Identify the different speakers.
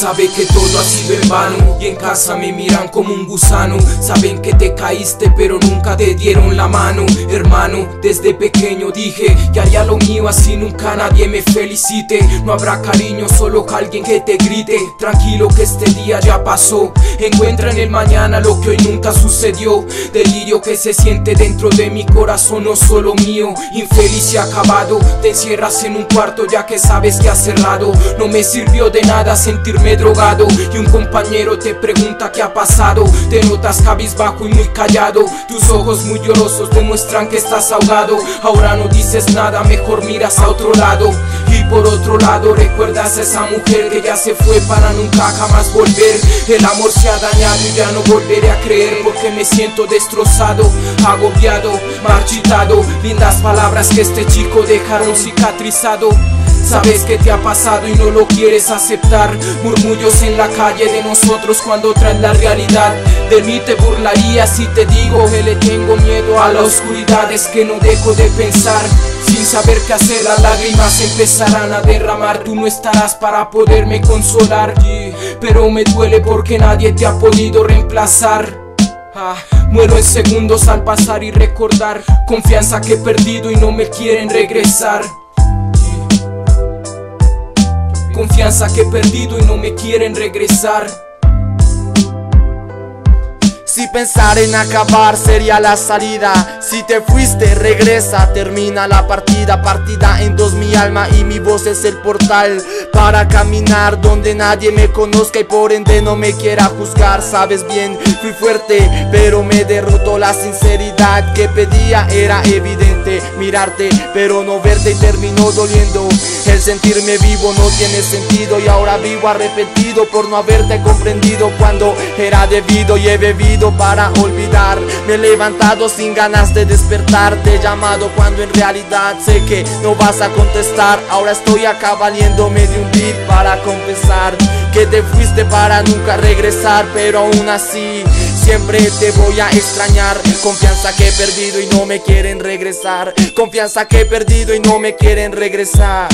Speaker 1: sabe que todo ha sido en vano y en casa me miran como un gusano. Saben que te caíste pero nunca te dieron la mano. Hermano, desde pequeño dije que haría lo mío así nunca nadie me felicite. No habrá cariño, solo alguien que te grite. Tranquilo que este día ya pasó. Encuentra en el mañana lo que hoy nunca sucedió. Delirio que se siente dentro de mi corazón, no solo mío. Infeliz y acabado, te encierras en un cuarto ya que sabes que has cerrado. No me sirvió de nada sentirme drogado y un compañero te pregunta qué ha pasado. Te notas cabizbajo y muy callado. Tus ojos muy llorosos demuestran que estás ahogado. Ahora no dices nada, mejor miras a otro lado. Y por otro lado recuerdas a esa mujer que ya se fue para nunca jamás volver. El amor se ha dañado y ya no volveré a creer porque me siento destrozado, agobiado, marchitado. Lindas palabras que este chico dejaron cicatrizado. Sabes que te ha pasado y no lo quieres aceptar. Murmullos en la calle de nosotros cuando traes la realidad. De mí te burlarías si te digo que le tengo miedo a la oscuridad. Es que no dejo de pensar. Sin saber qué hacer, las lágrimas empezarán a derramar. Tú no estarás para poderme consolar, pero me duele porque nadie te ha podido reemplazar. Muero en segundos al pasar y recordar. Confianza que he perdido y no me quieren regresar. Confianza que he perdido y no me quieren regresar.
Speaker 2: Si pensar en acabar sería la salida, si te fuiste regresa, termina la partida. Partida en dos mi alma y mi voz es el portal para caminar donde nadie me conozca y por ende no me quiera juzgar. Sabes bien, fui fuerte pero me derrotó la sinceridad que pedía. Era evidente mirarte pero no verte y terminó doliendo. El sentirme vivo no tiene sentido y ahora vivo arrepentido por no haberte comprendido cuando era debido. Y he bebido para olvidar, me he levantado sin ganas de despertar. Te he llamado cuando en realidad sé que no vas a contestar. Ahora estoy acá valiéndome de un beat para confesar que te fuiste para nunca regresar, pero aún así siempre te voy a extrañar. Confianza que he perdido y no me quieren regresar. Confianza que he perdido y no me quieren regresar.